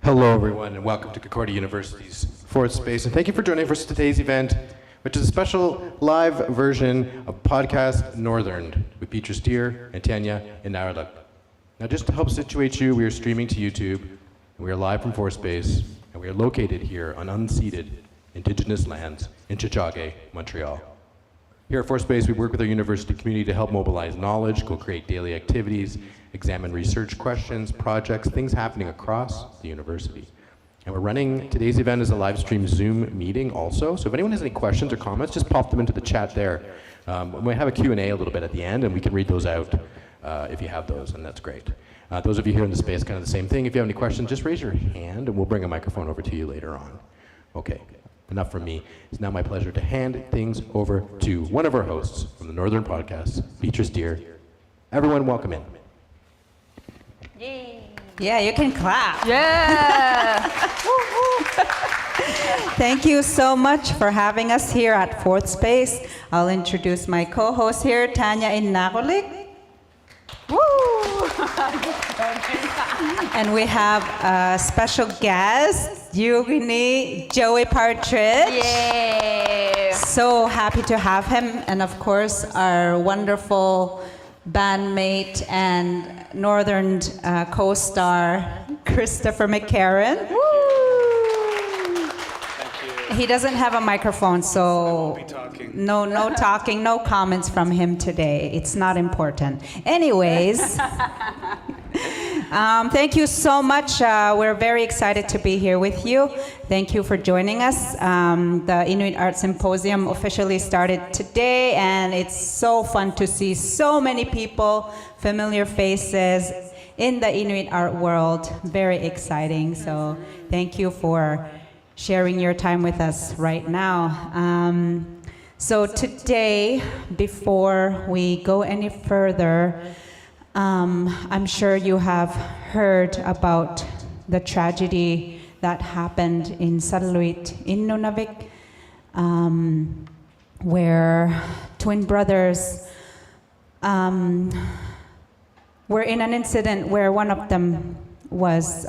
Hello, everyone, and welcome to Concordia University's Fourth Space. And thank you for joining us for today's event, which is a special live version of podcast ᕿᓐᓂᕋᔮաթតុᑅ with Beatrice and Tanya Innaarulik. Now, just to help situate you, we are streaming to YouTube, and we are live from Fourth Space, and we are located here on unceded Indigenous lands in Tiohtià:ke, Montreal. Here at Fourth Space, we work with our university community to help mobilize knowledge, co-create daily activities, examine research questions, projects, things happening across the university. And we're running today's event as a live stream Zoom meeting also. So if anyone has any questions or comments, just pop them into the chat there. We might have a Q&A a little bit at the end, and we can read those out if you have those, and that's great. Those of you here in the space, kind of the same thing. If you have any questions, just raise your hand, and we'll bring a microphone over to you later on. Okay, enough from me. It's now my pleasure to hand things over to one of our hosts from the ᕿᓐᓂᕋᔮաթតុᑅ podcast, Beatrice. Everyone, welcome in. Yay. Yeah, you can clap. Yeah. Thank you so much for having us here at Fourth Space. I'll introduce my co-host here, Tanya Innaarulik. Woo. And we have a special guest, Joey Partridge. Yay. So happy to have him. And of course, our wonderful bandmate and Northern co-star, Christopher McCarran. Woo. He doesn't have a microphone, so no talking, no comments from him today. It's not important. Anyways, thank you so much. We're very excited to be here with you. Thank you for joining us. The Inuit Art Symposium officially started today, and it's so fun to see so many people, familiar faces in the Inuit art world. Very exciting. So thank you for sharing your time with us right now. So today, before we go any further, I'm sure you have heard about the tragedy that happened in Inuit Nunavik, where twin brothers were in an incident where one of them was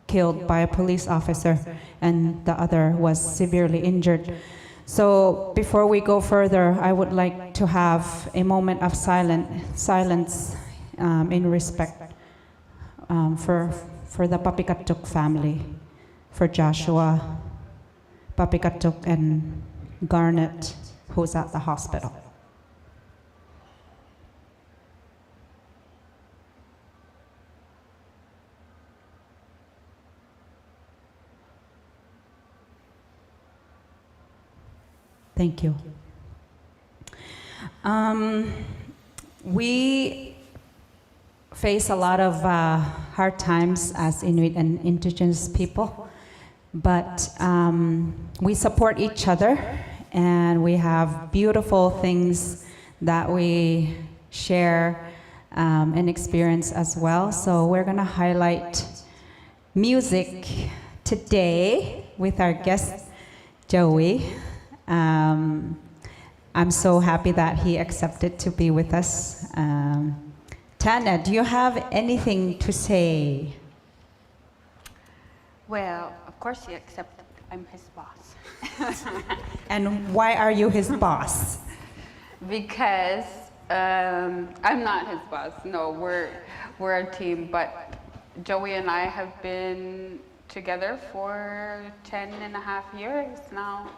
killed by a police officer and the other was severely injured. So before we go further, I would like to have a moment of silence in respect for the Papikattuq family, for Joshua, Papikattuq, and Garnet, who's at the hospital. Thank you. We face a lot of hard times as Inuit and Indigenous people, but we support each other, and we have beautiful things that we share and experience as well. So we're going to highlight music today with our guest, Joey. I'm so happy that he accepted to be with us. Tanya, do you have anything to say? Well, of course you accept I'm his boss. And why are you his boss? Because I'm not his boss. No, we're a team, but Joey and I have been together for 10.5 years now.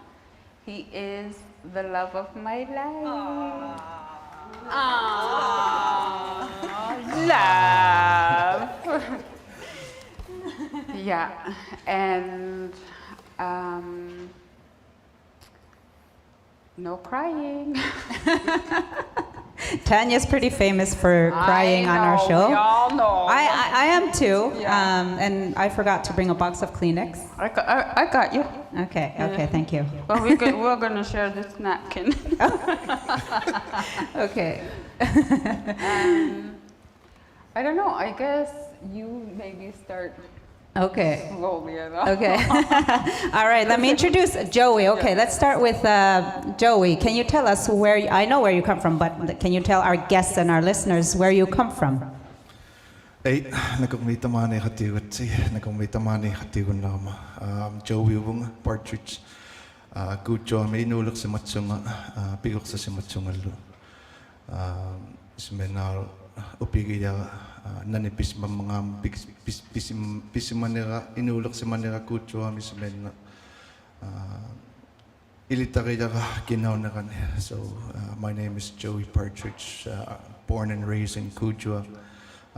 He is the love of my life. Aww. Love. Yeah, and no crying. Tanya's pretty famous for crying on our show. We all know. I am too. Yeah. And I forgot to bring a box of Kleenex. I got you. Okay, Yeah. okay, thank you. But we're gonna share this napkin. Okay. I don't know. I guess you maybe start Okay. slowly. Okay. All right, let me introduce Joey. Okay, let's start with Joey. Can you tell us I know where you come from, but can you tell our guests and our listeners where you come from? Joey Juurini Partridge. Good job. ᕿᓐᓂᕋᔮάθത്തുᖅ bigok sa simatsungalu. Ismenal upigiya nanipis mga pisimanera inulok sa manera good job ismen ilitariya ginaunaran. So my name is Joey Partridge, born and raised in Kujua.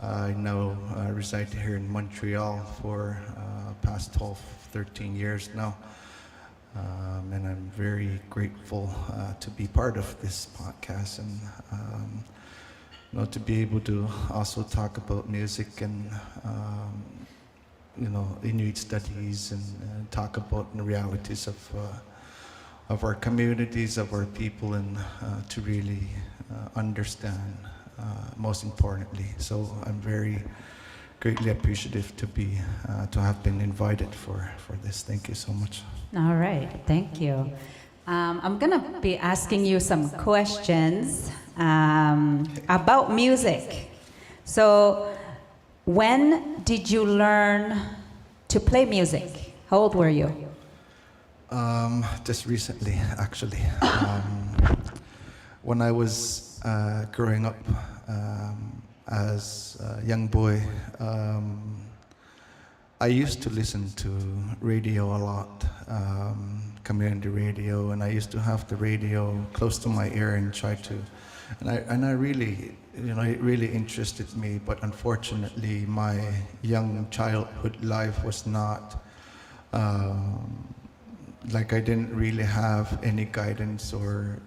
I now reside here in Montreal for past 13 years now. And I'm very grateful to be part of this podcast and to be able to also talk about music and Inuit studies and talk about the realities of our communities, of our people, and to really understand most importantly. So I'm very greatly appreciative to have been invited for this. Thank you so much. All right, thank you. I'm going to be asking you some questions about music. So, when did you learn to play music? How old were you? Just recently, actually. When I was growing up as a young boy, I used to listen to radio a lot, community radio, and I used to have the radio close to my ear and try to, and I really, it really interested me. But unfortunately, my young childhood life was not like I didn't really have any guidance or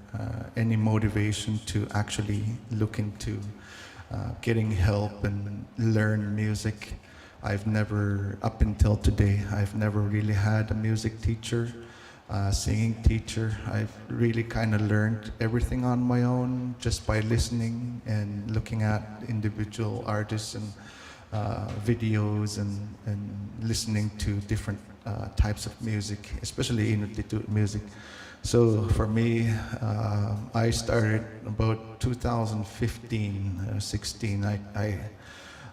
any motivation to actually look into getting help and learn music. I've never, up until today, I've never really had a music teacher, singing teacher. I've really kind of learned everything on my own just by listening and looking at individual artists and videos and listening to different types of music, especially Inuit music. So for me, I started about 2015, 16.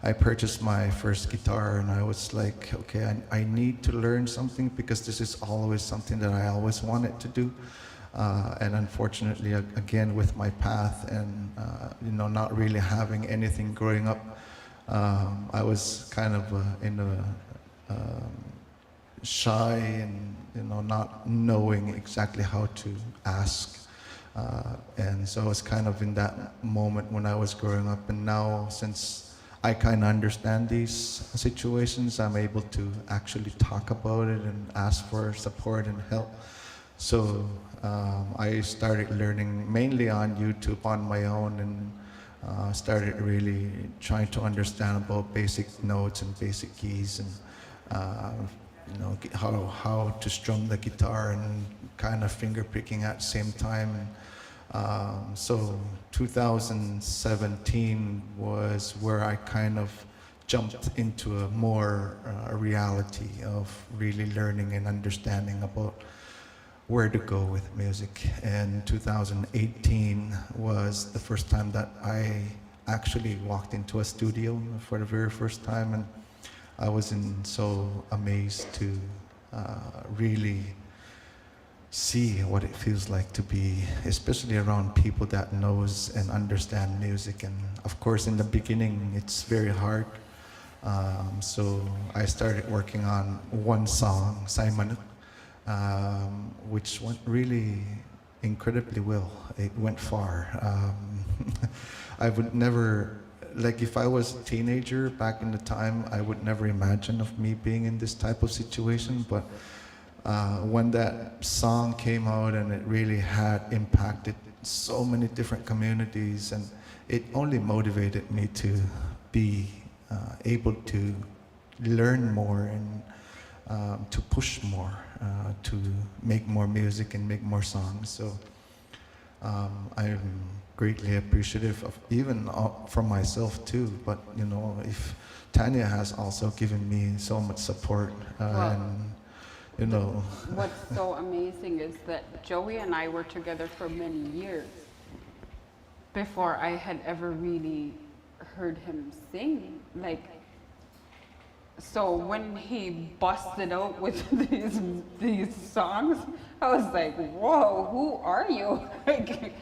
I purchased my first guitar and I was like, okay, I need to learn something because this is always something that I always wanted to do. And unfortunately, again, with my path and not really having anything growing up, I was kind of shy and not knowing exactly how to ask. And so I was kind of in that moment when I was growing up. And now, since I kind of understand these situations, I'm able to actually talk about it and ask for support and help. So I started learning mainly on YouTube on my own and started really trying to understand about basic notes and basic keys and how to strum the guitar and kind of finger picking at the same time. So 2017 was where I kind of jumped into a more reality of really learning and understanding about where to go with music. And 2018 was the first time that I actually walked into a studio for the very first time, and I was so amazed to really see what it feels like to be, especially around people that knows and understand music. And of course, in the beginning, it's very hard. So I started working on one song, Simonik, which went really incredibly well. It went far. I would never, like if I was a teenager back in the time, I would never imagine of me being in this type of situation. But when that song came out and it really had impacted so many different communities, and it only motivated me to be able to learn more and to push more, to make more music and make more songs. So I'm greatly appreciative of even from myself too. But you know, if Tanya has also given me so much support, and you know, What's so amazing is that Joey and I were together for many years before I had ever really heard him sing. Like, so when he busted out with these songs, I was like, whoa, who are you? Like,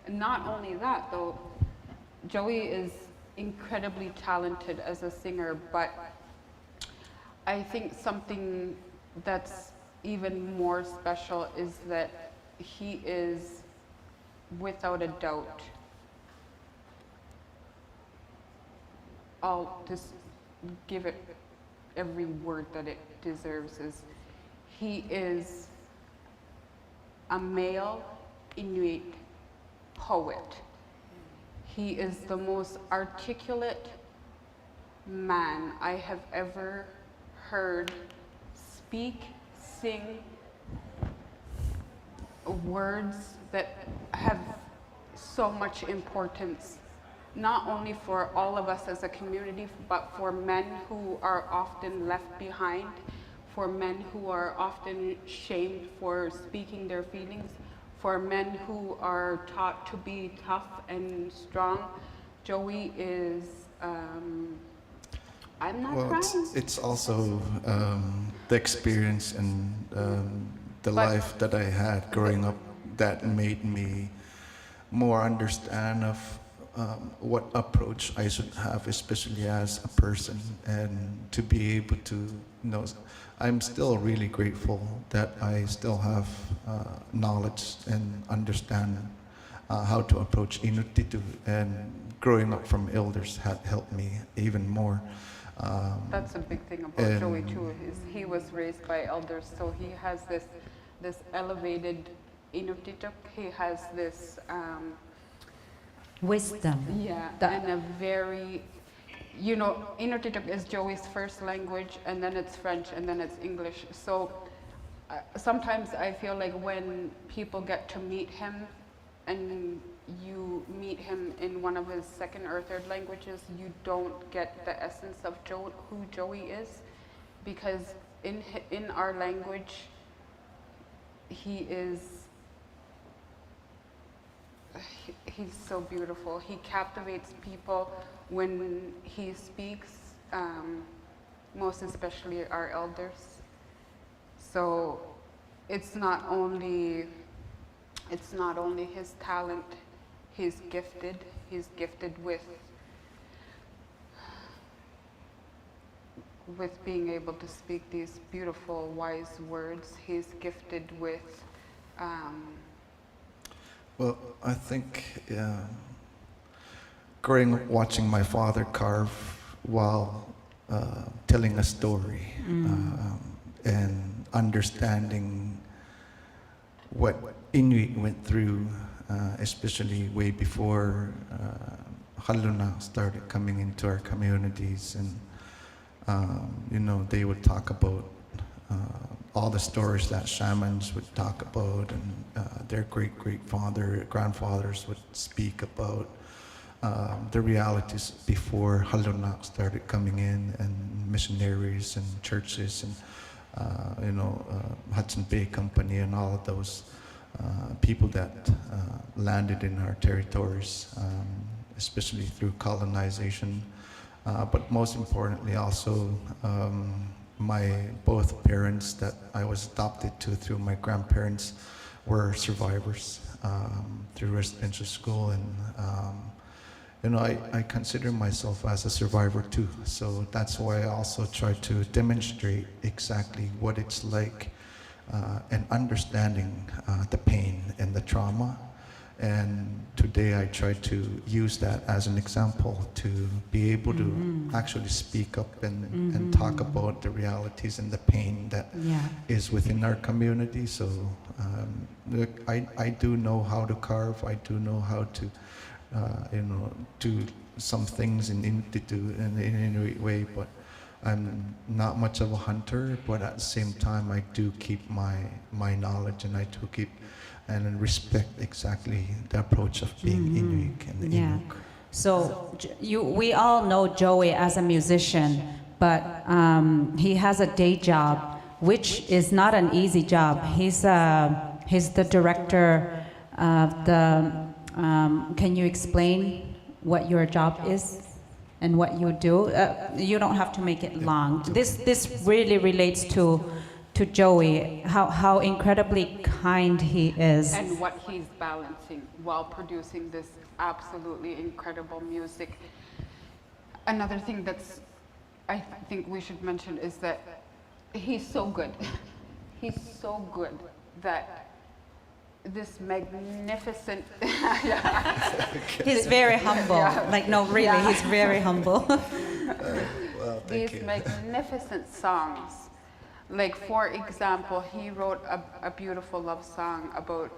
not only that though, Joey is incredibly talented as a singer, but I think something that's even more special is that he is, without a doubt, I'll just give it every word that it deserves, is he is a male Inuit poet. He is the most articulate man I have ever heard speak, sing words that have so much importance, not only for all of us as a community, but for men who are often left behind, for men who are often shamed for speaking their feelings, for men who are taught to be tough and strong. Joey is, I'm not crying. It's also the experience and the life that I had growing up that made me more understand of what approach I should have, especially as a person, and to be able to, you know, I'm still really grateful that I still have knowledge and understand how to approach Inuit, and growing up from elders had helped me even more. That's a big thing about Joey too, is he was raised by elders, so he has this elevated Inuit, he has this Wisdom. yeah, and a very, you know, Inuit is Joey's first language, and then it's French, and then it's English. So sometimes I feel like when people get to meet him, and you meet him in one of his second or third languages, you don't get the essence of who Joey is, because in our language, he's so beautiful. He captivates people when he speaks, most especially our elders. So it's not only his talent, he's gifted with being able to speak these beautiful, wise words. He's gifted with well, I think watching my father carve while telling a story, and understanding what Inuit went through, especially way before ᕿᓐᓂᕋᔮաթតុᖅ started coming into our communities, and you know, they would talk about all the stories that shamans would talk about, and their grandfathers would speak about the realities before ᕿᓐᓂᕋᔮաթតុᅅ started coming in, and missionaries and churches, and you know, Hudson Bay Company and all of those people that landed in our territories, especially through colonization, but most importantly also my both parents that I was adopted to through my grandparents were survivors through residential school, and you know, I consider myself as a survivor too. So that's why I also try to demonstrate exactly what it's like, and understanding the pain and the trauma. And today I try to use that as an example to be able to actually speak up and talk about the realities and the pain that is within our community. So look, I do know how to carve, I do know how to you know, do some things in an Inuit way, but I'm not much of a hunter, but at the same time I do keep my knowledge, and I do keep and then respect exactly the approach of being Inuit and Yeah. Inuk. So we all know Joey as a musician, but he has a day job, which is not an easy job. He's the director of the. Can you explain what your job is and what you do? You don't have to make it long. This really relates to Joey, how incredibly kind he is. And what he's balancing while producing this absolutely incredible music. Another thing that's I think we should mention is that he's so good. He's so good that this magnificent He's very humble. Yeah. Like, no, really, Yeah. he's very humble. Well, thank these you. magnificent songs. Like, for example, he wrote a beautiful love song about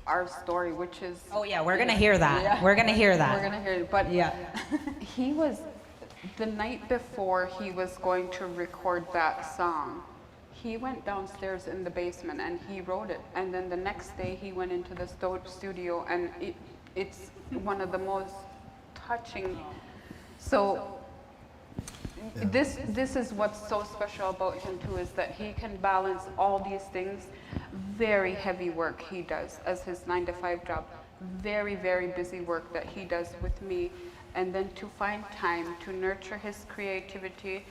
our story, which is... Oh yeah, we're gonna hear that. Yeah. We're gonna hear that. We're gonna hear it, but Yeah. he was, the night before he was going to record that song, he went downstairs in the basement and he wrote it. And then the next day he went into the studio, and it's one of the most touching. So this is what's so special about him too, is that he can balance all these things. Very heavy work he does as his 9-to-5 job. Very, very busy work that he does with me. And then to find time to nurture his creativity,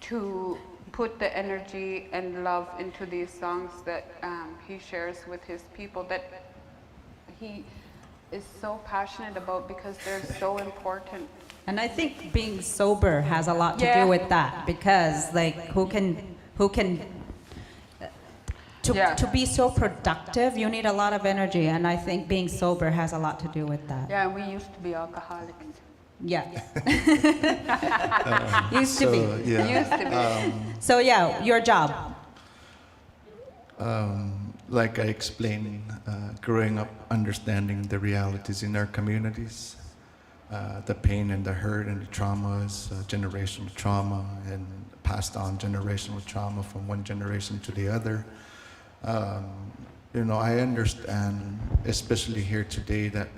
to put the energy and love into these songs that he shares with his people, that he is so passionate about because they're so important. And I think being sober has a lot to Yeah. do with that, because like who can Yeah. to be so productive, you need a lot of energy, and I think being sober has a lot to do with that. Yeah, we used to be alcoholics. Yeah. Used to be. Yeah. Used to be. So yeah, your job. Like I explained, growing up, understanding the realities in our communities, the pain and the hurt and the traumas, generational trauma, and passed on generational trauma from one generation to the other. I understand, especially here today, that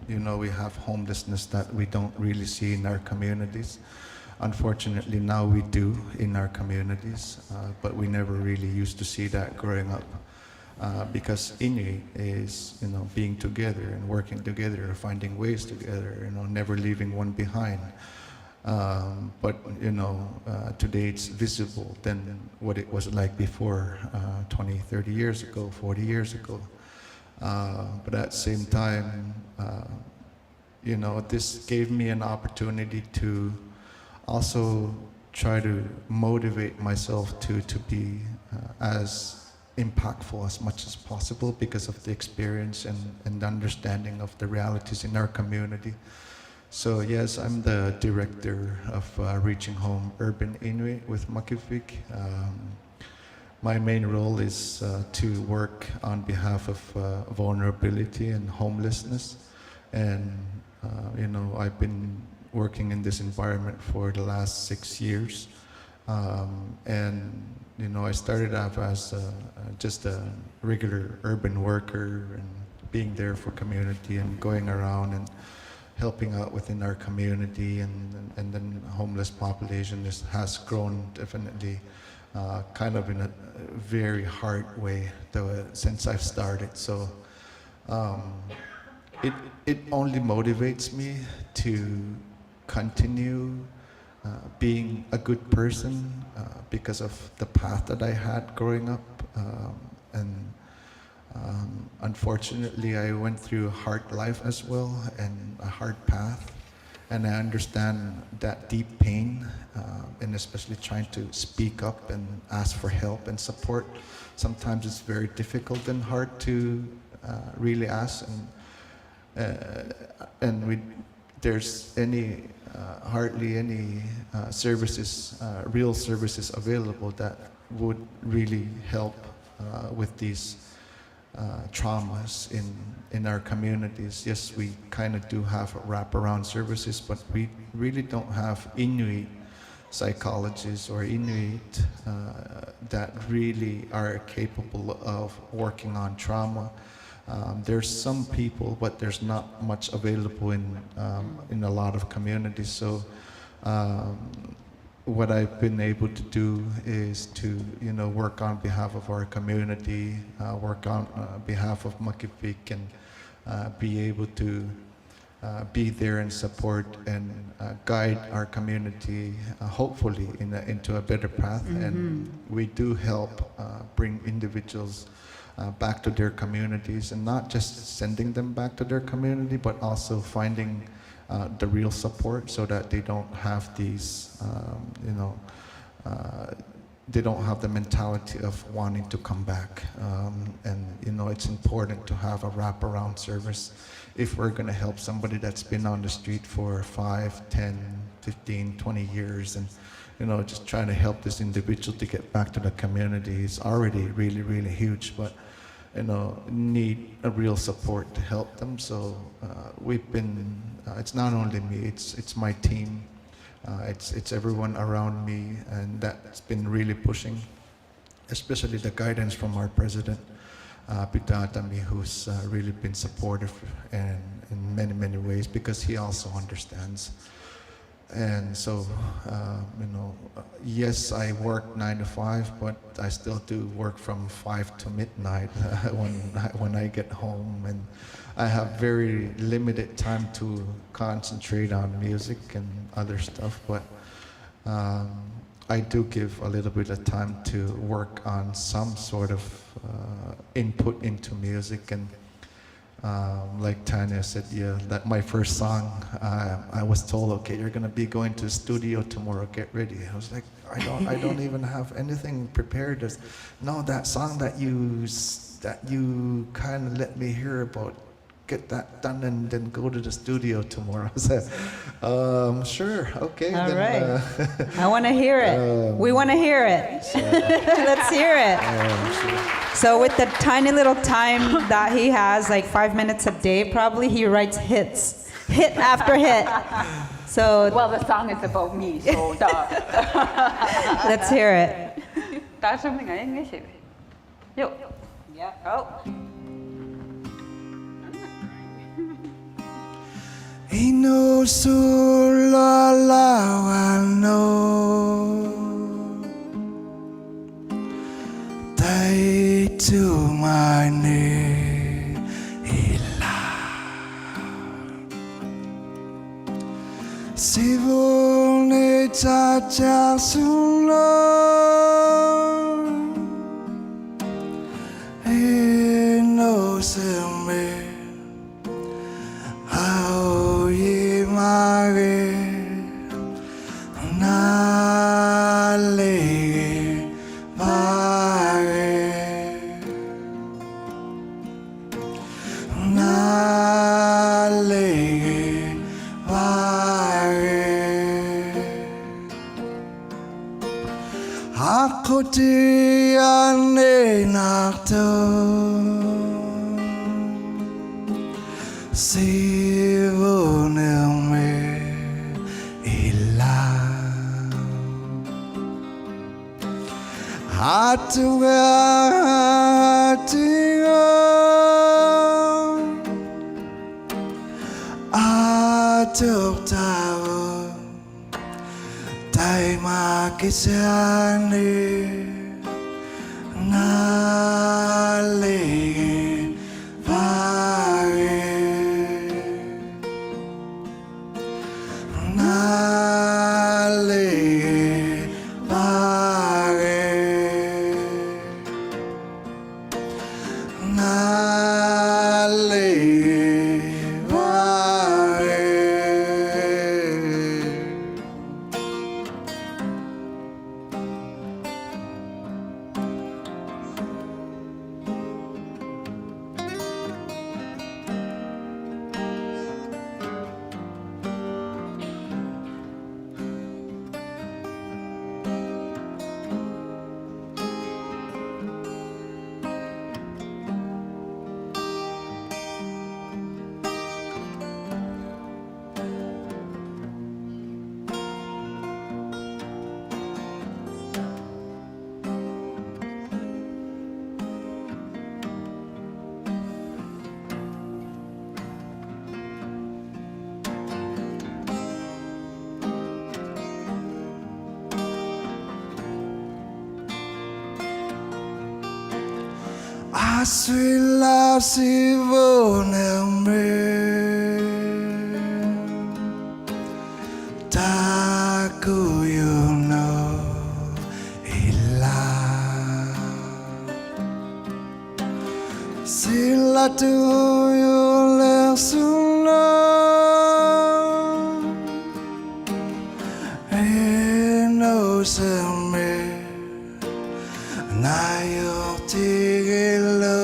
we have homelessness that we don't really see in our communities. Unfortunately, now we do in our communities, but we never really used to see that growing up. Because Inuit is, being together and working together, finding ways together, never leaving one behind. But today it's visible than what it was like before, 20, 30 years ago, 40 years ago. But at the same time, this gave me an opportunity to also try to motivate myself to be as impactful as much as possible because of the experience and understanding of the realities in our community. So yes, I'm the director of Reaching Home Urban Inuit with Makivik. My main role is to work on behalf of vulnerability and homelessness. And I've been working in this environment for the last 6 years. I started off as just a regular urban worker and being there for community and going around and helping out within our community, and then homeless population has grown definitely kind of in a very hard way since I've started. So it only motivates me to continue being a good person because of the path that I had growing up. Unfortunately, I went through a hard life as well and a hard path. And I understand that deep pain, and especially trying to speak up and ask for help and support. Sometimes it's very difficult and hard to really ask. There's hardly any services, real services available that would really help with these traumas in our communities. Yes, we kind of do have wraparound services, but we really don't have Inuit psychologists or Inuit that really are capable of working on trauma. There's some people, but there's not much available in a lot of communities. So what I've been able to do is to, work on behalf of our community, work on behalf of Makipik, and be able to be there and support and guide our community, hopefully into a better path. And we do help bring individuals back to their communities, and not just sending them back to their community, but also finding the real support so that they don't have these, they don't have the mentality of wanting to come back. And it's important to have a wraparound service if we're going to help somebody that's been on the street for 5, 10, 15, 20 years, and just trying to help this individual to get back to the community is already really, really huge, but need a real support to help them. So we've been, it's not only me, it's my team, it's everyone around me, and that's been really pushing, especially the guidance from our president, Pitatami, who's really been supportive and in many, many ways, because he also understands. And so, yes, I work 9 to 5, but I still do work from 5 to midnight when I get home, and I have very limited time to concentrate on music and other stuff. But I do give a little bit of time to work on some sort of input into music. And like Tanya said, yeah, that my first song, I was told, okay, you're gonna be going to the studio tomorrow, get ready. I was like, I don't even have anything prepared. No, that song that you kind of let me hear about, get that done and then go to the studio tomorrow. I said, sure, okay. All then, right. I want to hear it. We want to hear it. Let's hear it. Sure. So with the tiny little time that he has, like 5 minutes a day probably, he writes hit after hit. So Well, the song is about me, so let's hear it. That's something I English. Yo. Yeah. Oh. Ino sulawano tay to my ila sivone chacha sulo ino seme how ye mare na le mare na le mare ako ti ane nakto Sivoneme ila Hatuga hatiga Atuk tawa Taima kisani Nalegi My sweet love, Simonik. Sila tuyo lesuna Eno seme Na yo tigilo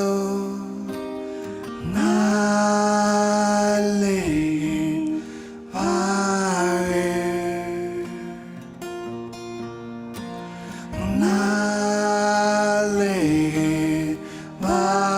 Na lein pare Na lein pare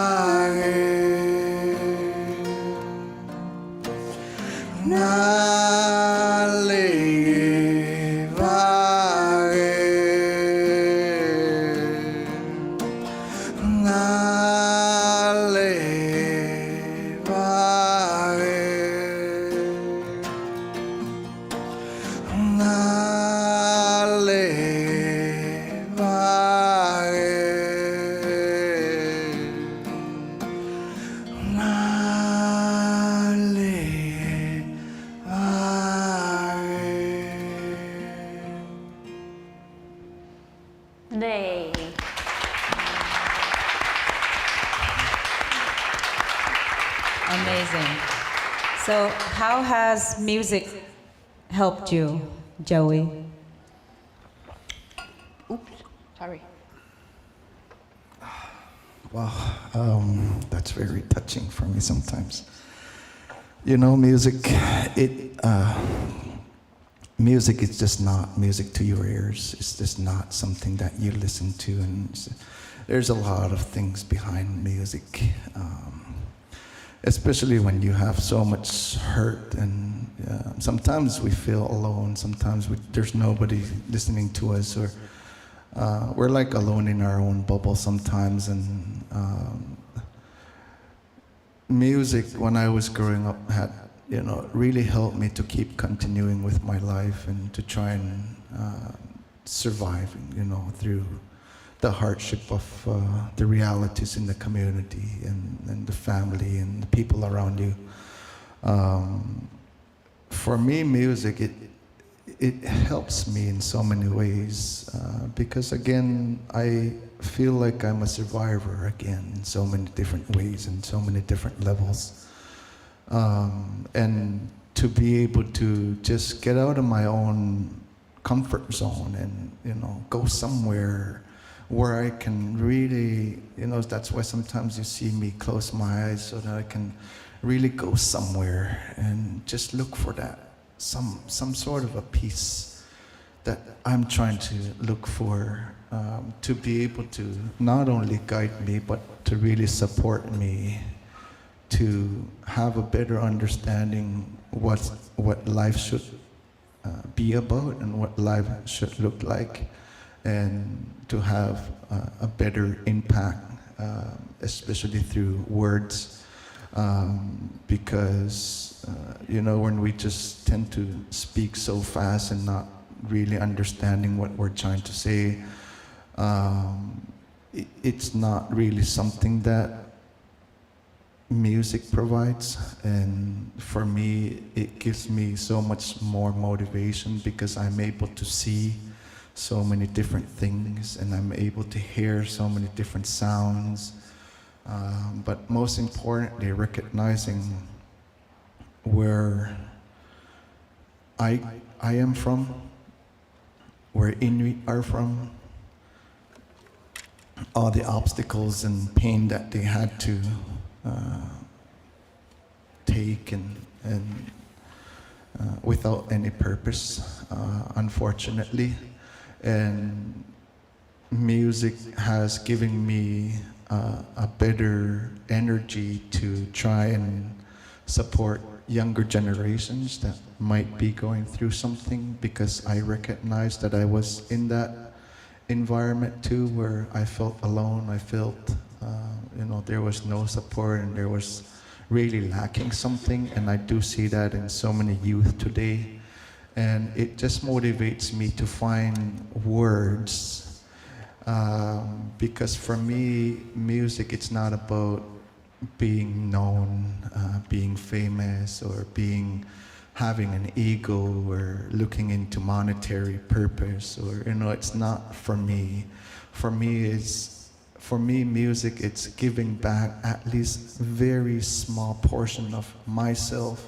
Yay. Amazing. So how has music helped you, Joey? Oops, sorry. Wow, that's very touching for me sometimes. You know, music is just not music to your ears. It's just not something that you listen to, and there's a lot of things behind music, especially when you have so much hurt, and sometimes we feel alone. Sometimes there's nobody listening to us, or we're like alone in our own bubble sometimes. And music, when I was growing up, had really helped me to keep continuing with my life and to try and survive, through the hardship of the realities in the community and the family and the people around you. For me, music, it helps me in so many ways because, again, I feel like I'm a survivor again in so many different ways and so many different levels. And to be able to just get out of my own comfort zone and, go somewhere where I can really, that's why sometimes you see me close my eyes so that I can really go somewhere and just look for that, some sort of a peace that I'm trying to look for, to be able to not only guide me, but to really support me to have a better understanding what life should be about and what life should look like, and to have a better impact, especially through words, because when we just tend to speak so fast and not really understanding what we're trying to say, it's not really something that music provides. And for me, it gives me so much more motivation because I'm able to see so many different things and I'm able to hear so many different sounds, but most importantly, recognizing where I am from, where Inuit are from, all the obstacles and pain that they had to take and without any purpose, unfortunately. And music has given me a better energy to try and support younger generations that might be going through something, because I recognize that I was in that environment too, where I felt alone. I felt there was no support and there was really lacking something, and I do see that in so many youth today. And it just motivates me to find words Because for me, music, it's not about being known, being famous, or having an ego, or looking into monetary purpose, or it's not for me. For me, music, it's giving back at least very small portion of myself,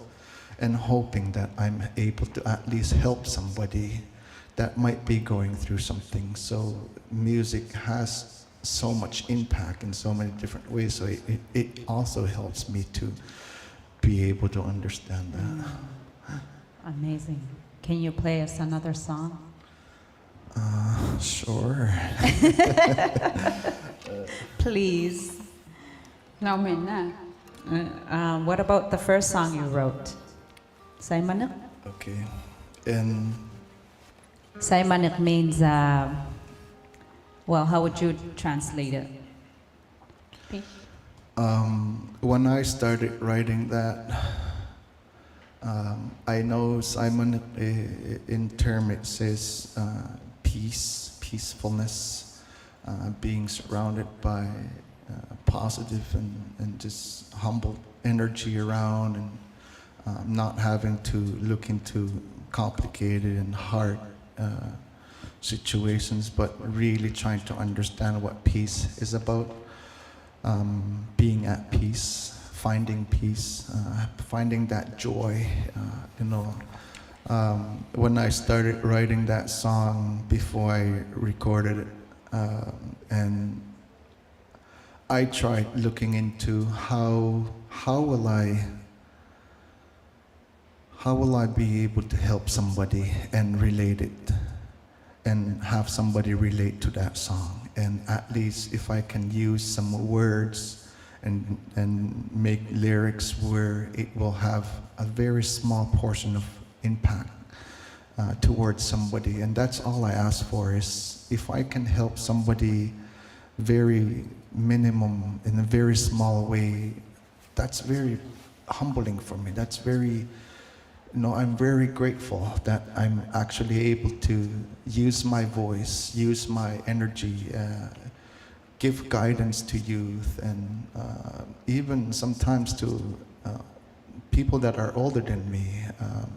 and hoping that I'm able to at least help somebody that might be going through something. So music has so much impact in so many different ways, so it also helps me to be able to understand that. Amazing. Can you play us another song? Sure. Please. ᕿᓐᓂᕋ. What about the first song you wrote? Simonik? Okay. And Simonik means, well, how would you translate it? when I started writing that, I know Simonik, in term it says peace, peacefulness, being surrounded by positive and just humble energy around, and not having to look into complicated and hard situations, but really trying to understand what peace is about. Being at peace, finding that joy. When I started writing that song before I recorded it, and I tried looking into how will I be able to help somebody and relate it, and have somebody relate to that song. And at least if I can use some words and make lyrics where it will have a very small portion of impact towards somebody. And that's all I ask for, is if I can help somebody very minimum, in a very small way, that's very humbling for me. That's very, I'm very grateful that I'm actually able to use my voice, use my energy, give guidance to youth, and even sometimes to people that are older than me,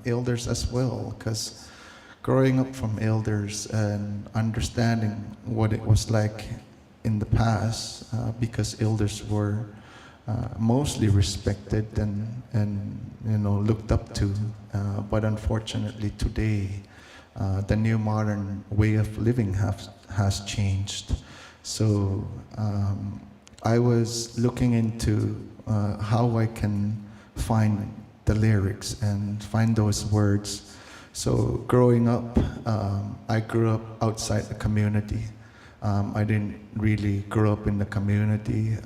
elders as well, because growing up from elders and understanding what it was like in the past, because elders were mostly respected and looked up to, but unfortunately today the new modern way of living has changed. So I was looking into how I can find the lyrics and find those words. So growing up, I grew up outside the community. I didn't really grow up in the community.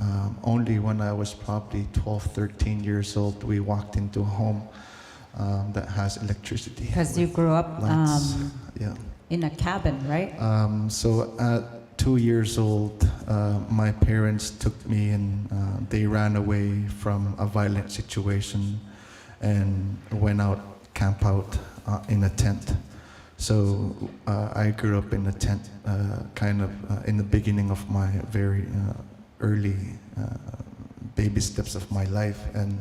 Only when I was probably 12, 13 years old, we walked into a home that has electricity. Because you grew up Yeah. in a cabin, right? So at 2 years old, my parents took me, and they ran away from a violent situation and went out, camp out in a tent. So I grew up in a tent, kind of in the beginning of my very early baby steps of my life, and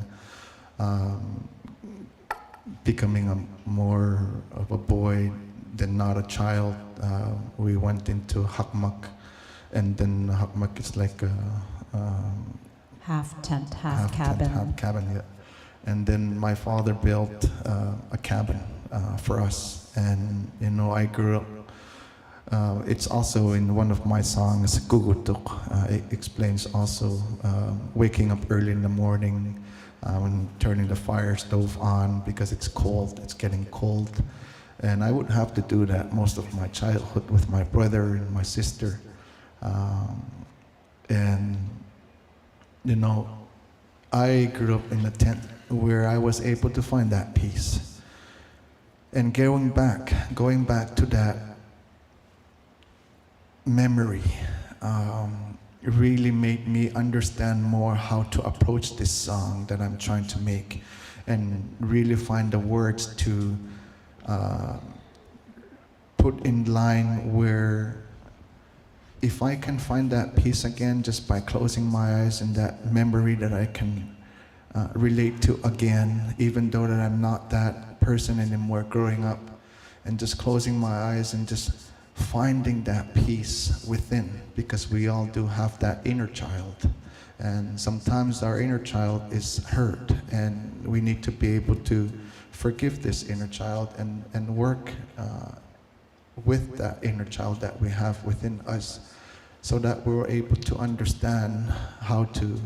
becoming more of a boy than not a child. We went into hakmak, and then hakmak is like a Half tent, half cabin. half cabin, yeah. And then my father built a cabin for us. And I grew up, it's also in one of my songs, ᕿᓐᓂᕋᔮաթ뚜ᑅ. It explains also waking up early in the morning and turning the fire stove on because it's cold, it's getting cold. And I would have to do that most of my childhood with my brother and my sister. And I grew up in a tent where I was able to find that peace. And going back to that memory, it really made me understand more how to approach this song that I'm trying to make, and really find the words to put in line where if I can find that peace again just by closing my eyes and that memory that I can relate to again, even though that I'm not that person anymore growing up, and just closing my eyes and just finding that peace within, because we all do have that inner child. And sometimes our inner child is hurt, and we need to be able to forgive this inner child and work with that inner child that we have within us, so that we're able to understand how to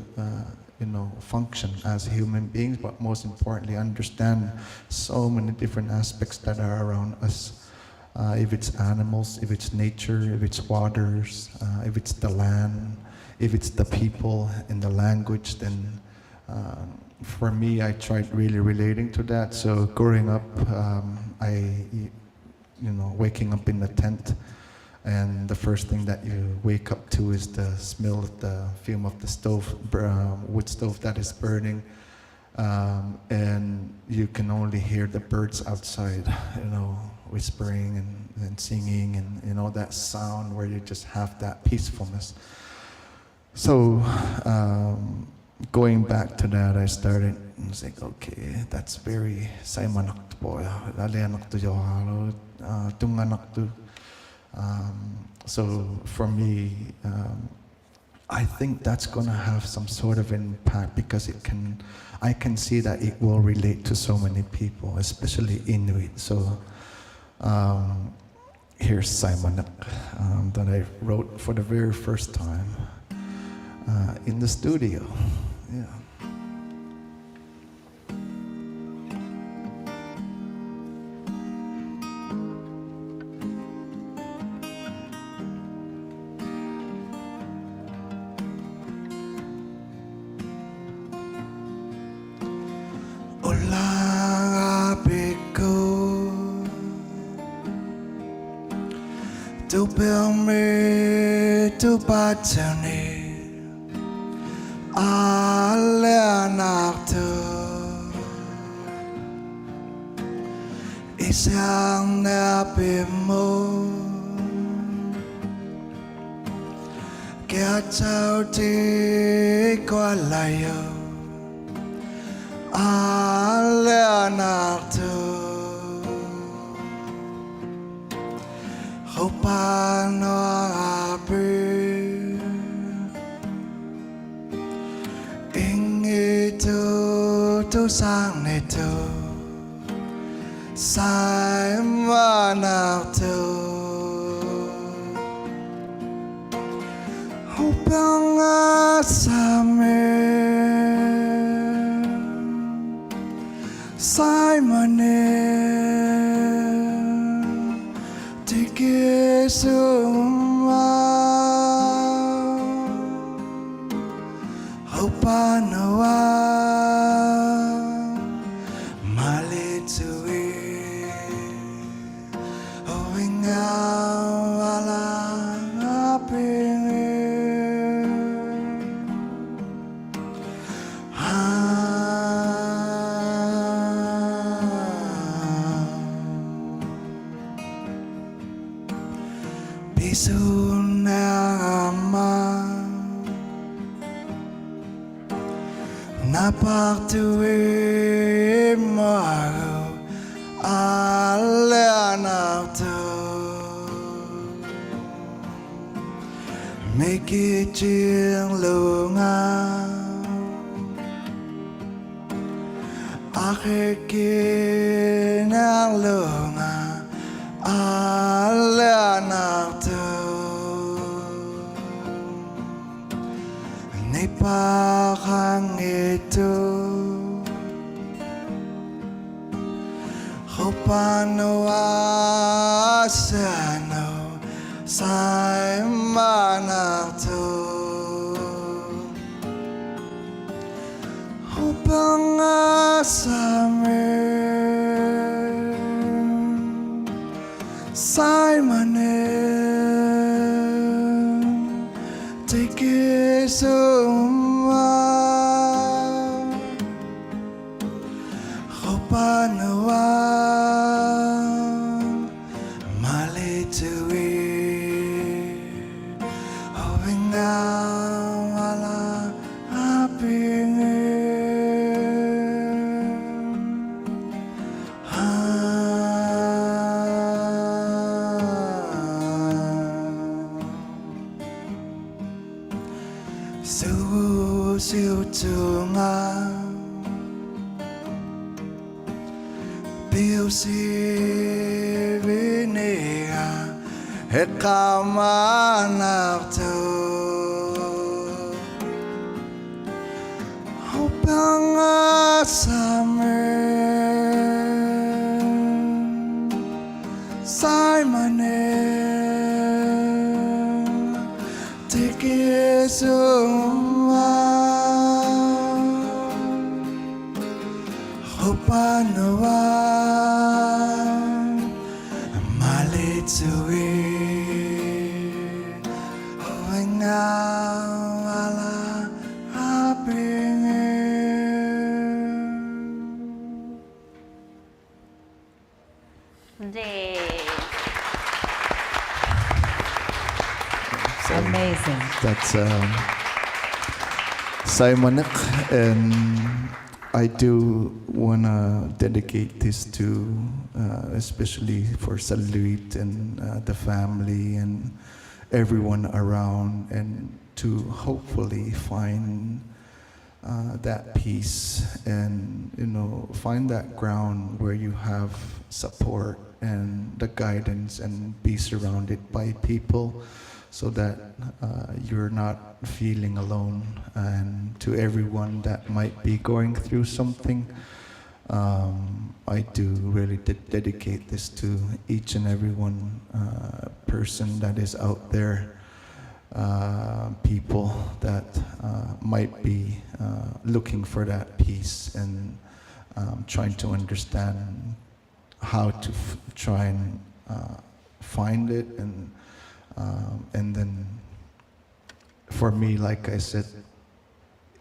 function as human beings, but most importantly understand so many different aspects that are around us. If it's animals, if it's nature, if it's waters, if it's the land, if it's the people and the language, then for me, I tried really relating to that. So growing up, waking up in the tent, and the first thing that you wake up to is the smell of the fume of the stove, wood stove that is burning, and you can only hear the birds outside, whispering and singing, and that sound where you just have that peacefulness. So going back to that, I started saying, okay, that's very Simonik. So for me, I think that's going to have some sort of impact, because I can see that it will relate to so many people, especially Inuit. So here's Simonik that I wrote for the very first time in the studio. Yeah. To build me to batani ᕿᓐᓂᕋᔮաթ뚜ᅅ isang napimo kaya tao di kwalayo ᕿᓐᓂᕋᔮաթ뚜ᅅ paano ang api ingito to sang nito Simonik upang asamin Simonik Suma Hopanawa Malitui Oingawala Apingi Napaktuwi mo ako ᕿᓐᓂᕋᔮաթ뚜ᅅ may kitching lungaw akikinang lungaw ᕿᓐනිᕋᔮաթ뚜ᅅ Nipakang ito Hopanawa-sano Simonik Upang asamin Simonik Tikisuma Hopanawa Malitui siêu tunga Biu si vinea He kamanakto Hopanga summer Simonik Tikisuma Hopanawa Malitui Hoingawala upbringing Yay. Amazing. That's Simonik, and I do want to dedicate this to, especially for Saluit and the family and everyone around, and to hopefully find that peace and find that ground where you have support and the guidance and be surrounded by people so that you're not feeling alone. And to everyone that might be going through something, I do really dedicate this to each and every one person that is out there, people that might be looking for that peace and trying to understand how to try and find it, and then for me, like I said,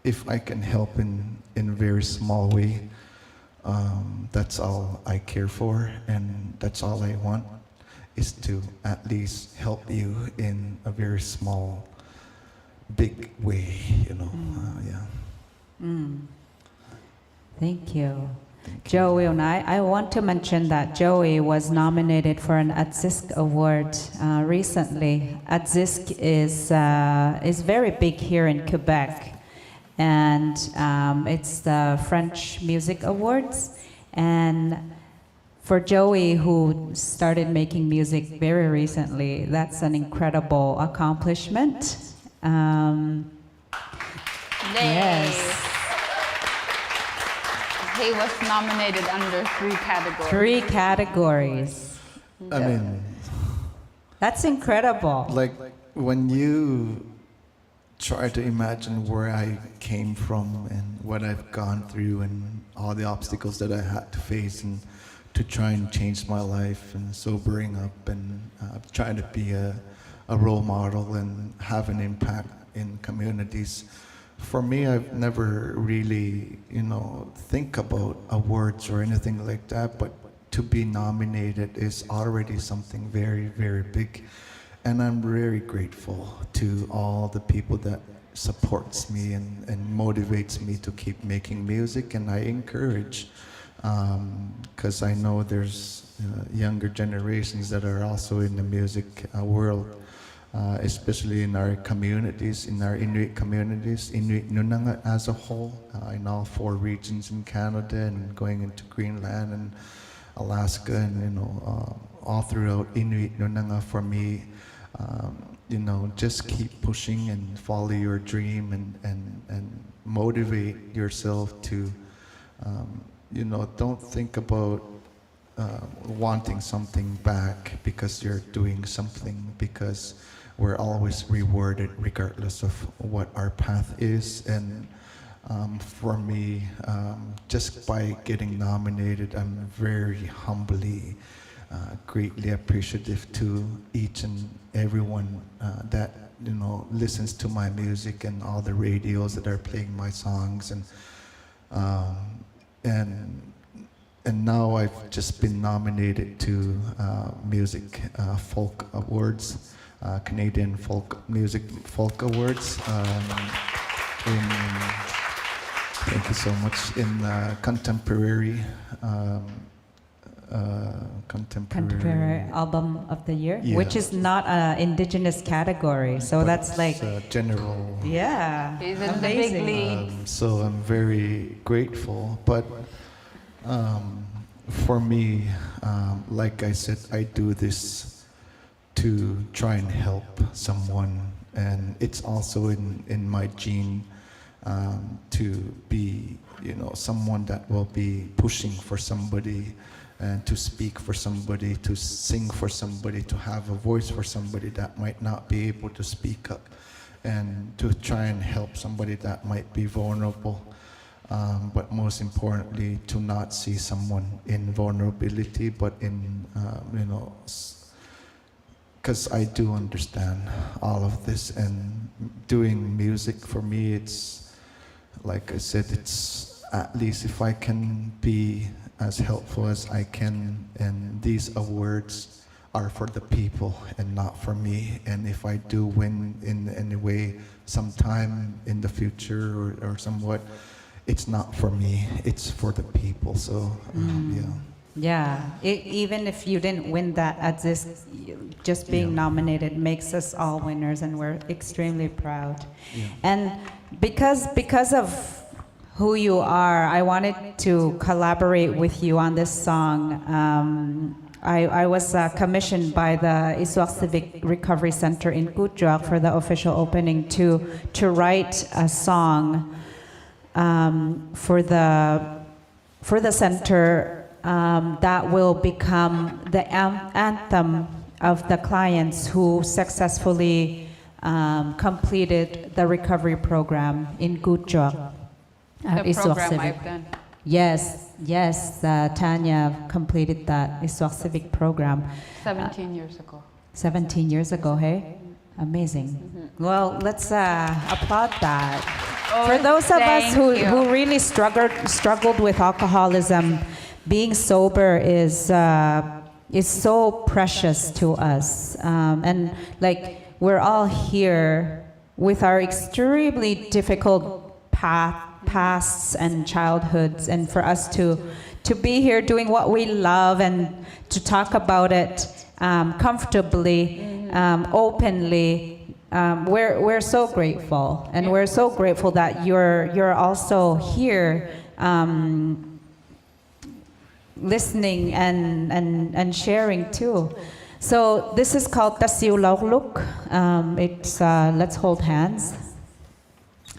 if I can help in a very small way, that's all I care for, and that's all I want, is to at least help you in a very small, big way, yeah. Thank you. Joey and I want to mention that Joey was nominated for an ᕿᵉ award recently. ᕿᵉ is very big here in Quebec, and it's the French Music Awards. And for Joey, who started making music very recently, that's an incredible accomplishment. Yes. He was nominated under 3 categories. 3 categories. I mean, That's incredible. like when you try to imagine where I came from and what I've gone through and all the obstacles that I had to face, and to try and change my life and sobering up and trying to be a role model and have an impact in communities. For me, I've never really, think about awards or anything like that, but to be nominated is already something very, very big. And I'm very grateful to all the people that supports me and motivates me to keep making music. And I encourage, because I know there's younger generations that are also in the music world, especially in our communities, in our Inuit communities, Inuit ᕿᓐᓂᕋᔮաթตุᑅ as a whole, in all 4 regions in Canada and going into Greenland and Alaska, and all throughout Inuit ᕿᓐᓂᕋᔮ. For me, just keep pushing and follow your dream and motivate yourself to, don't think about wanting something back because you're doing something, because we're always rewarded regardless of what our path is. And for me, just by getting nominated, I'm very humbly, greatly appreciative to each and everyone that listens to my music and all the radios that are playing my songs, and now I've just been nominated to Music Folk Awards, Canadian Music Folk Awards. Thank you so much. In contemporary Contemporary Album of the Year, Yeah. which is not an indigenous category. So but that's it's, like, general. yeah, He's in the big amazing. leagues. So I'm very grateful. But for me, like I said, I do this to try and help someone, and it's also in my gene to be, someone that will be pushing for somebody, and to speak for somebody, to sing for somebody, to have a voice for somebody that might not be able to speak up, and to try and help somebody that might be vulnerable. But most importantly, to not see someone in vulnerability, but in, because I do understand all of this, and doing music for me, it's, like I said, it's at least if I can be as helpful as I can, and these awards are for the people and not for me. And if I do win in any way sometime in the future or somewhat, it's not for me, it's for the people. So Yeah, even if you didn't win that at this, just being nominated makes us all winners, and we're extremely proud. Yeah. And because of who you are, I wanted to collaborate with you on this song. I was commissioned by the Isuak Civic Recovery Center in Kuujjuaq for the official opening to write a song for the center that will become the anthem of the clients who successfully completed the recovery program in Kuujjuaq. The program I've done. Yes, Tanya completed that Isuak Civic program 17 years ago. 17 years ago, hey? Amazing. Well, let's applaud that. For those of us who really struggled with alcoholism, being sober is so precious to us. And like, we're all here with our extremely difficult pasts and childhoods, and for us to be here doing what we love and to talk about it comfortably, openly, we're so grateful, and we're so grateful that you're also here listening and sharing too. So this is called ᕿᓐᓂᕋᔮաթ뚜ᖅ. It's let's hold hands.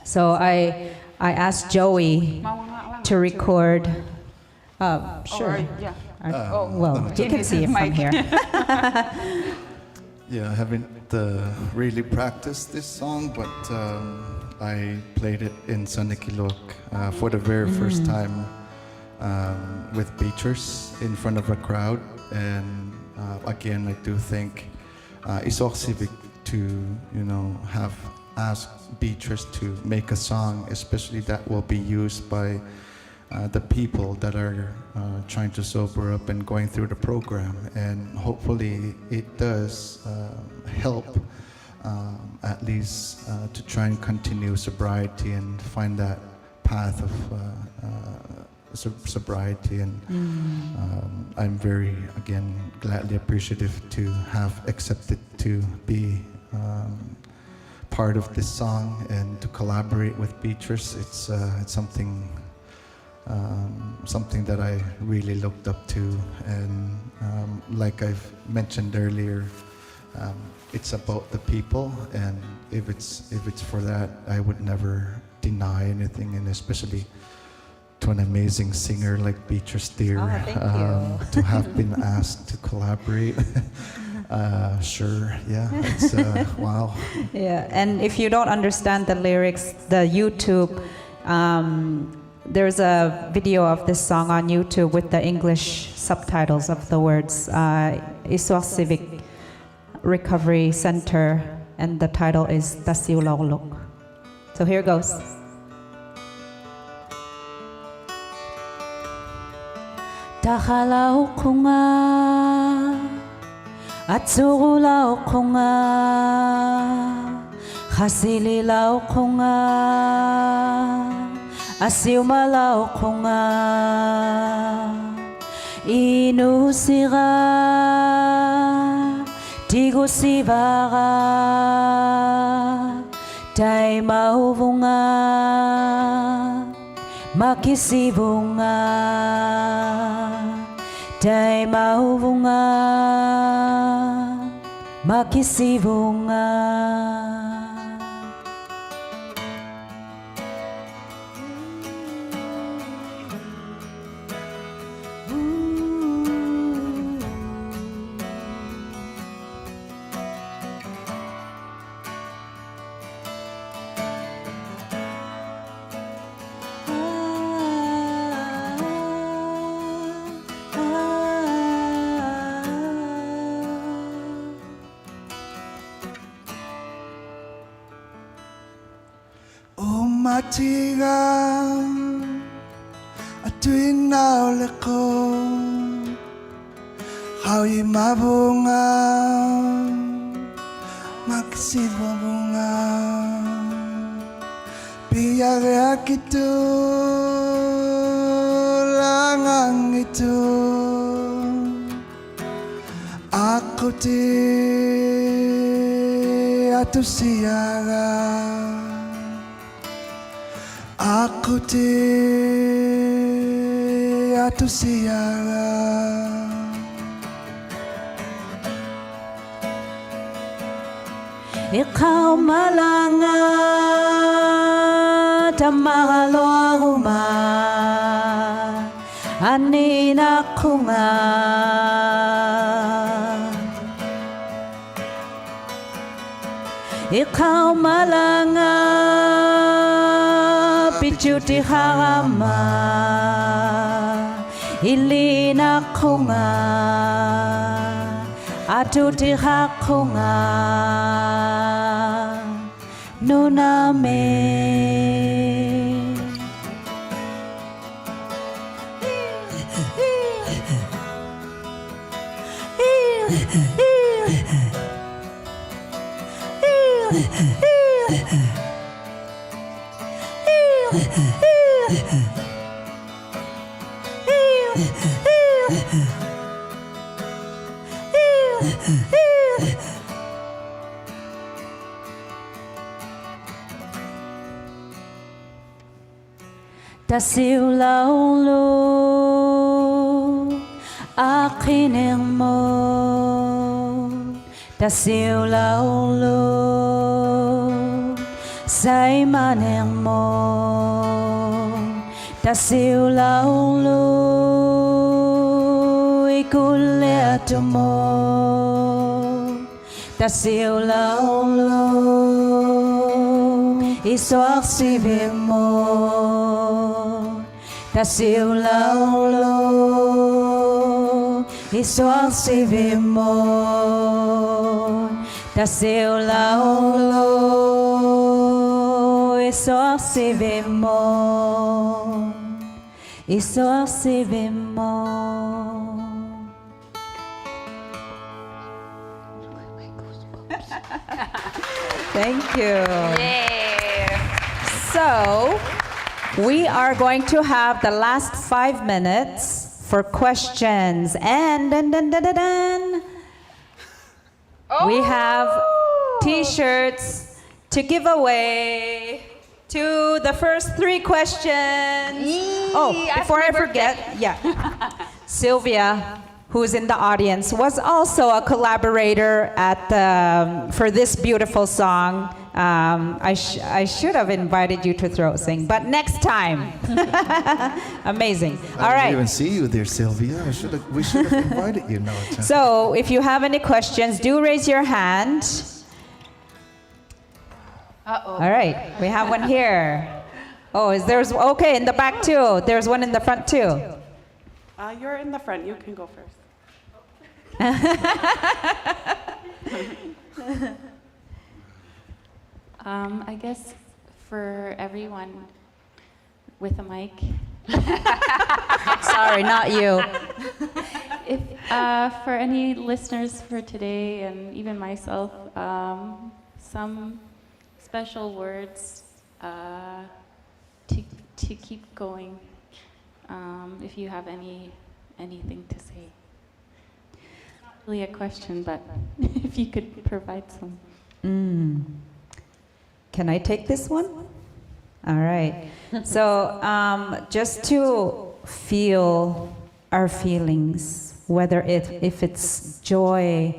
So I asked Joey to record. Sure. Yeah. Well, you can see it from here. Yeah, I haven't really practiced this song, but I played it in ᕿᓐᓂᕋᔮաթ뚜ᖅ for the very first time with Beatrice in front of a crowd. And again, I do thank Isuak Civic to have asked Beatrice to make a song, especially that will be used by the people that are trying to sober up and going through the program. And hopefully it does help at least to try and continue sobriety and find that path of sobriety. And I'm very, again, gladly appreciative to have accepted to be part of this song and to collaborate with Beatrice. It's something that I really looked up to, and like I've mentioned earlier, it's about the people, and if it's for that, I would never deny anything, and especially to an amazing singer like Beatrice dear, thank you. to have been asked to collaborate. Sure, yeah, it's wow. Yeah, and if you don't understand the lyrics, the YouTube, there's a video of this song on YouTube with the English subtitles of the words. Isuak Civic Recovery Center, and the title is ᕿᓐᓂᕋᔮաթ뚜ᖅ. So here goes. Tahalaukunga Atsurulaukunga Hasililaukunga Asiumalaukunga Inusira Tigusivara Tay mauvunga Makisibunga Tay mauvunga Makisibunga Umatiga Atu'y Innaarulik ko Ako'y mabunga Magsibabunga Biyaya ito Langang ito Ako di Ato siyaga Ako di ato siyaga Ikaw malangat ang makaloruma Anin ako nga Ikaw malangat Pichuti harama Ilin ako nga Atuti ako nga Nuname Tasiulaulo akin mo Tasiulaulo sa imaneng mo Tasiulaulo ikuleto mo Tasiulaulo isuaksibi mo Tasiulaulo isuaksibi mo Tasiulaulo isuaksibi mo Isuaksibi mo Thank you. Yay! So, we are going to have the last 5 minutes for questions. And we have t-shirts to give away to the first 3 questions. Before I forget, Sylvia, who's in the audience, was also a collaborator at for this beautiful song. I should have invited you to throat sing, but next time. Amazing. All I right. didn't even see you there, Sylvia. We should have invited you now. So if you have any questions, do raise your hand. Uh-oh. All right, we have one here. Oh, okay, in the back too. There's one in the front too. You're in the front. You can go first. I guess for everyone with a mic. Sorry, not you. If for any listeners for today and even myself, some special words to keep going. If you have any anything to say. Not really a question, but if you could provide some. Can I take this one? All right. So just to feel our feelings, whether if it's joy,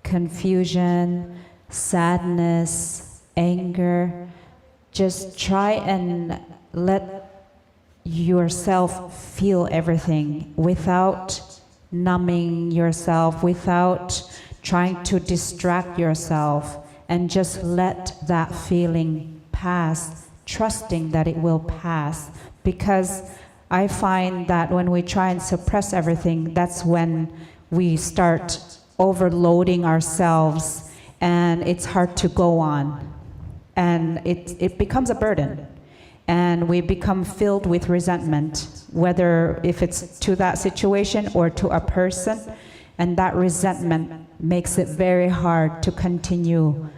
confusion, sadness, anger, just try and let yourself feel everything without numbing yourself, without trying to distract yourself, and just let that feeling pass, trusting that it will pass. Because I find that when we try and suppress everything, that's when we start overloading ourselves, and it's hard to go on. And it becomes a burden. And we become filled with resentment, whether if it's to that situation or to a person. And that resentment makes it very hard to continue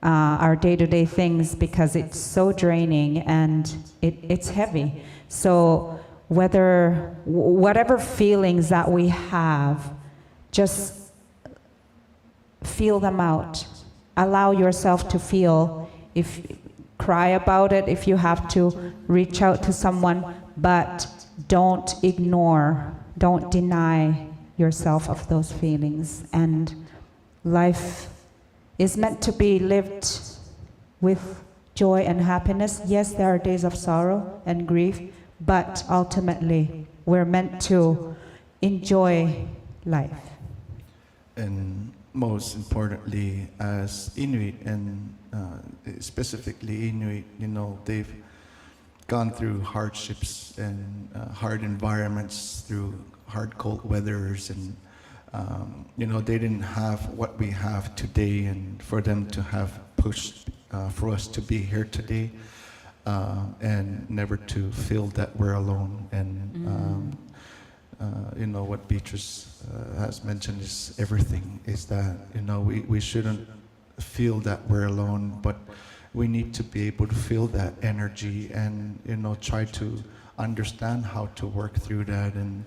our day-to-day things, because it's so draining and it's heavy. So whatever feelings that we have, just feel them out. Allow yourself to feel. If cry about it, if you have to, reach out to someone, but don't ignore, don't deny yourself of those feelings. And life is meant to be lived with joy and happiness. Yes, there are days of sorrow and grief, but ultimately we're meant to enjoy life. And most importantly, as Inuit, and specifically Inuit, they've gone through hardships and hard environments, through hard cold weathers, and they didn't have what we have today, and for them to have pushed for us to be here today, and never to feel that we're alone. And what Beatrice has mentioned is everything, is that we shouldn't feel that we're alone, but we need to be able to feel that energy, and try to understand how to work through that, and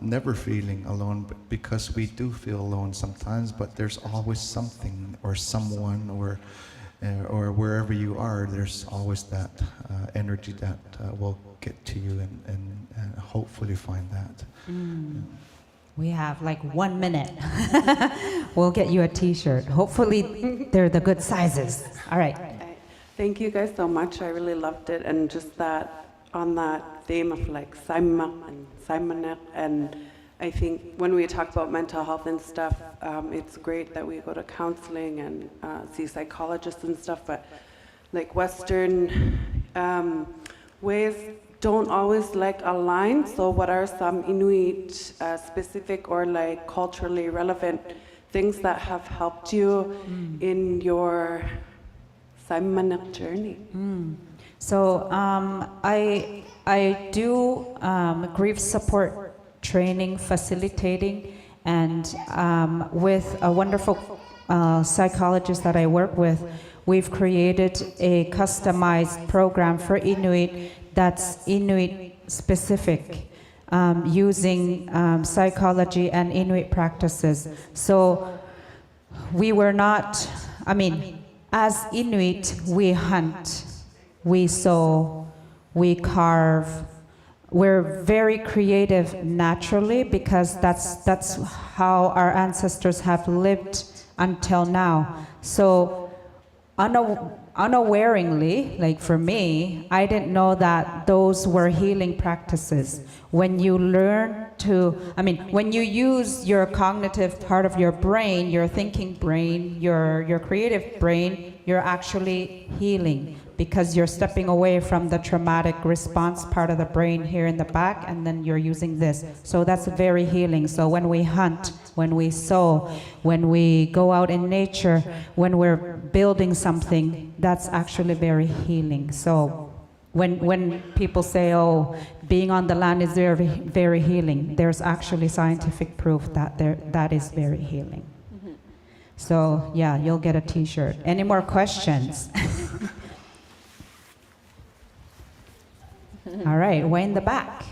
never feeling alone, because we do feel alone sometimes, but there's always something or someone or wherever you are, there's always that energy that will get to you, and hopefully find that. We have like 1 minute. We'll get you a t-shirt. Hopefully they're the good sizes. All right. Thank you guys so much. I really loved it. And just that, on that theme of like Simonik and Simonik, and I think when we talk about mental health and stuff, it's great that we go to counseling and see psychologists and stuff, but like Western ways don't always like align. So what are some Inuit specific or like culturally relevant things that have helped you in your Simonik journey? So I do grief support training, facilitating, and with a wonderful psychologist that I work with, we've created a customized program for Inuit that's Inuit specific, using psychology and Inuit practices. So we were not, as Inuit, we hunt, we sew, we carve. We're very creative naturally, because that's how our ancestors have lived until now. So unawareingly, like for me, I didn't know that those were healing practices. When you learn to, when you use your cognitive part of your brain, your thinking brain, your creative brain, you're actually healing, because you're stepping away from the traumatic response part of the brain here in the back, and then you're using this. So that's very healing. So when we hunt, when we sew, when we go out in nature, when we're building something, that's actually very healing. So when people say, oh, being on the land is very, very healing, there's actually scientific proof that that is very healing. So yeah, you'll get a t-shirt. Any more questions? All right, way in the back.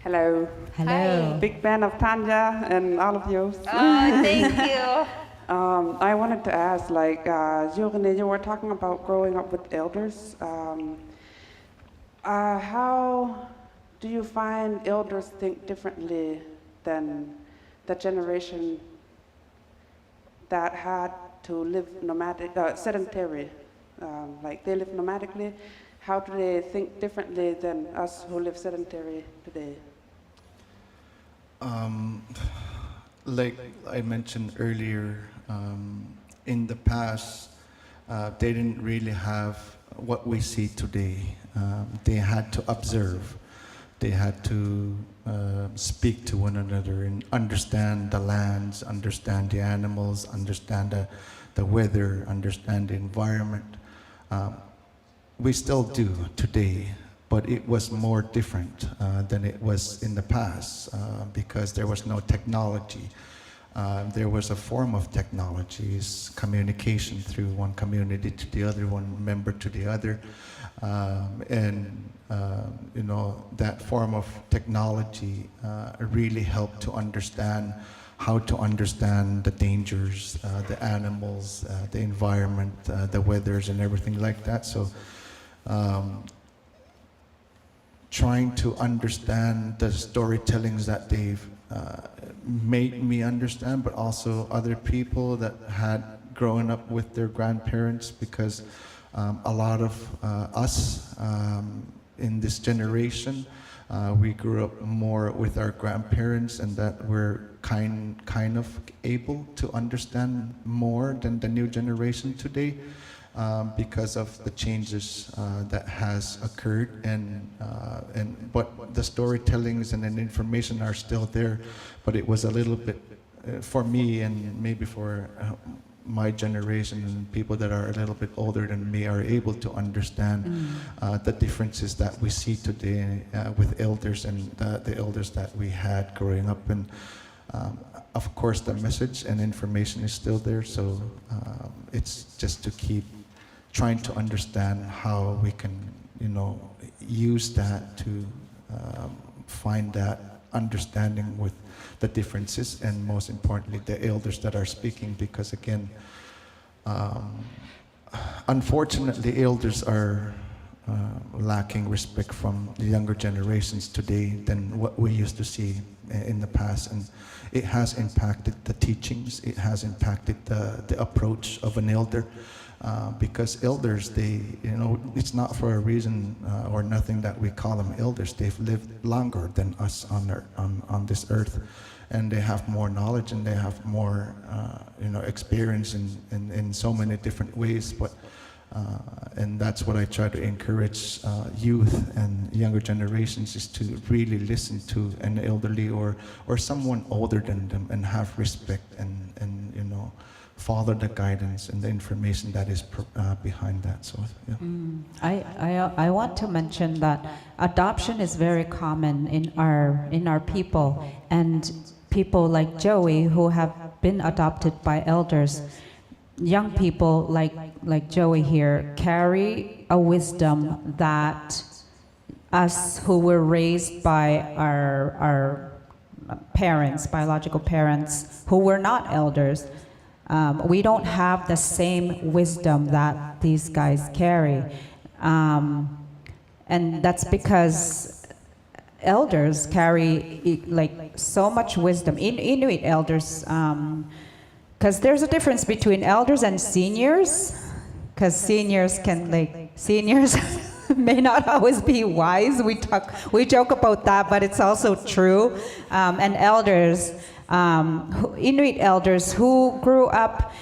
Hello. Hello. Big fan of Tanya and all of you. Oh, thank you. I wanted to ask, like, Juurini, you were talking about growing up with elders. How do you find elders think differently than the generation that had to live nomadic, sedentary? Like they live nomadically. How do they think differently than us who live sedentary today? Like I mentioned earlier, in the past, they didn't really have what we see today. They had to observe. They had to speak to one another and understand the lands, understand the animals, understand the weather, understand the environment. We still do today, but it was more different than it was in the past because there was no technology. There was a form of technologies, communication through one community to the other, one member to the other. You know, that form of technology really helped to understand how to understand the dangers, the animals, the environment, the weathers and everything like that. So trying to understand the storytellings that they've made me understand, but also other people that had grown up with their grandparents, because a lot of us in this generation, we grew up more with our grandparents, and that we're kind of able to understand more than the new generation today, because of the changes that has occurred, but the storytellings and the information are still there, but it was a little bit for me and maybe for my generation and people that are a little bit older than me are able to understand the differences that we see today with elders and the elders that we had growing up. And of course the message and information is still there, so it's just to keep trying to understand how we can, you know, use that to find that understanding with the differences, and most importantly the elders that are speaking, because again, unfortunately elders are lacking respect from the younger generations today than what we used to see in the past, and it has impacted the teachings, it has impacted the approach of an elder. Because elders, they, you know, it's not for a reason or nothing that we call them elders. They've lived longer than us on this earth, and they have more knowledge and they have more, you know, experience in so many different ways. But and that's what I try to encourage youth and younger generations, is to really listen to an elderly or someone older than them and have respect and you know, follow the guidance and the information that is behind that. So yeah. I want to mention that adoption is very common in our people, and people like Joey who have been adopted by elders. Young people like Joey here carry a wisdom that us who were raised by our parents, biological parents, who were not elders, we don't have the same wisdom that these guys carry. And that's because elders carry like so much wisdom. Inuit elders, because there's a difference between elders and seniors, because seniors may not always be wise. We joke about that, but it's also true. And elders, Inuit elders who grew up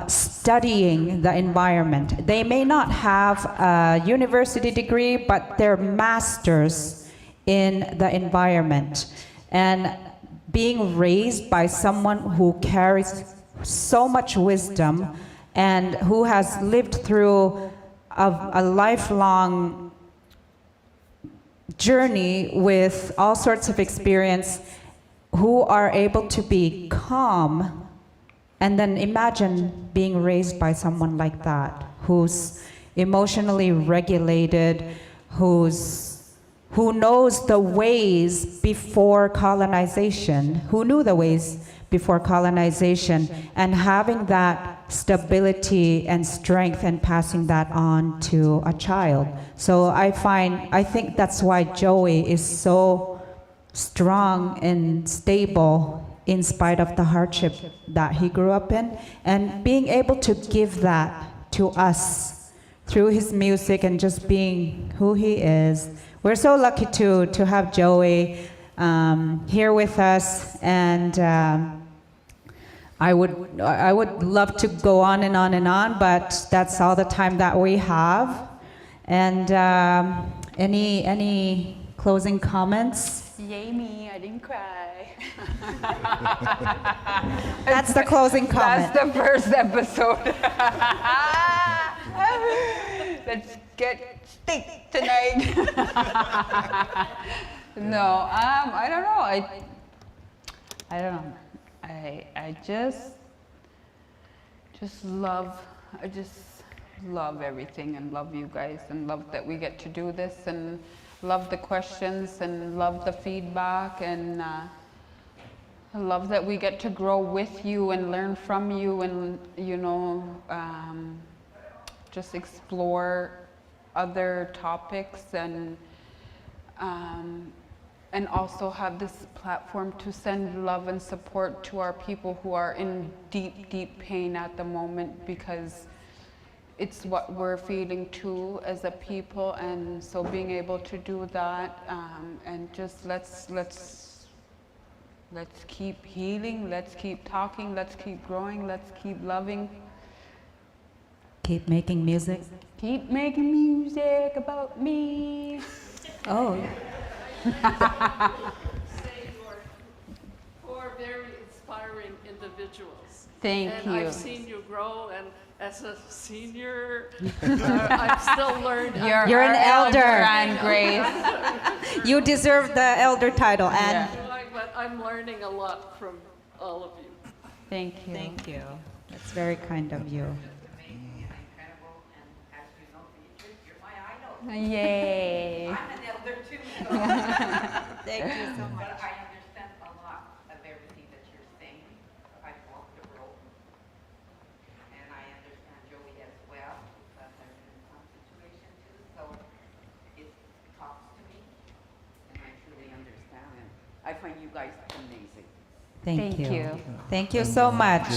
studying the environment. They may not have a university degree, but they're masters in the environment. And being raised by someone who carries so much wisdom and who has lived through a lifelong journey with all sorts of experience, who are able to be calm. And then imagine being raised by someone like that, who's emotionally regulated, who's who knows the ways before colonization, who knew the ways before colonization, and having that stability and strength and passing that on to a child. So I think that's why Joey is so strong and stable in spite of the hardship that he grew up in, and being able to give that to us through his music and just being who he is. We're so lucky to have Joey here with us, and I would love to go on and on and on, but that's all the time that we have. And any closing comments? Yay me, I didn't cry. That's the closing comment. That's the first episode. Let's get steak tonight. No, I don't know. I don't know. I just love everything, and love you guys, and love that we get to do this, and love the questions, and love the feedback, and I love that we get to grow with you and learn from you, and just explore other topics, and also have this platform to send love and support to our people who are in deep, deep pain at the moment, because it's what we're feeling too as a people. And so being able to do that, and just let's keep healing, let's keep talking, let's keep growing, let's keep loving. Keep making music. Keep making music about me. Oh. Four very inspiring individuals. Thank and you. I've seen you grow, and as a senior, I'm still learning. You're an elder. Anne Grace. You deserve the elder title, and But I'm learning a lot from all of you. Thank you. thank you. That's very kind of you. Yay. I'm an elder too. Thank you so much. But I understand a lot of everything that you're saying. I've walked the road. And I understand Joey as well, because I've been in some situation too. So it talks to me, and I truly understand it. I find you guys amazing. Thank you. Thank you so much.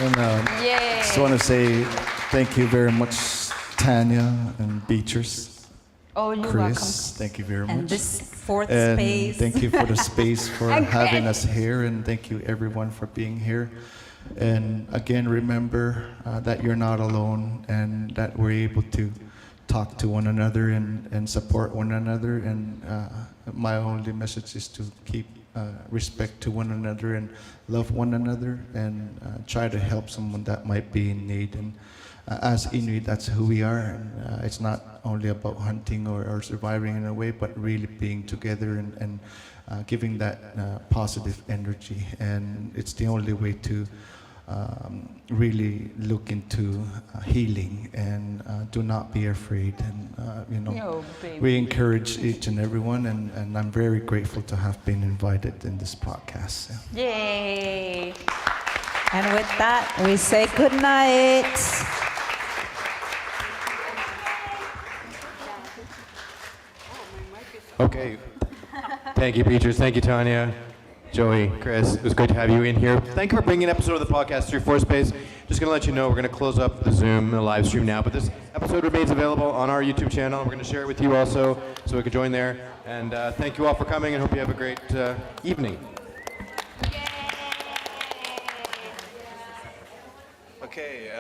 And Yay. just want to say thank you very much, Tanya and Beatrice, Oh, you're Chris. Thank you very much. And this fourth And space. thank you for the space for And having Chris. us here, and thank you everyone for being here. And again, remember that you're not alone, and that we're able to talk to one another and support one another. And my only message is to keep respect to one another and love one another, and try to help someone that might be in need. And as Inuit, that's who we are. And it's not only about hunting or surviving in a way, but really being together and giving that positive energy. And it's the only way to really look into healing, and do not be afraid. And Yo, baby. we encourage each and everyone, and I'm very grateful to have been invited in this podcast. Yeah. Yay. And with that, we say good night. Okay. Thank you, Beatrice. Thank you, Tanya, Joey, Chris. It was great to have you in here. Thank you for bringing an episode of the podcast through Fourspace. Just going to let you know we're going to close up the Zoom, the live stream now, but this episode remains available on our YouTube channel. We're going to share it with you also, so we can join there. And thank you all for coming, and hope you have a great evening. Okay.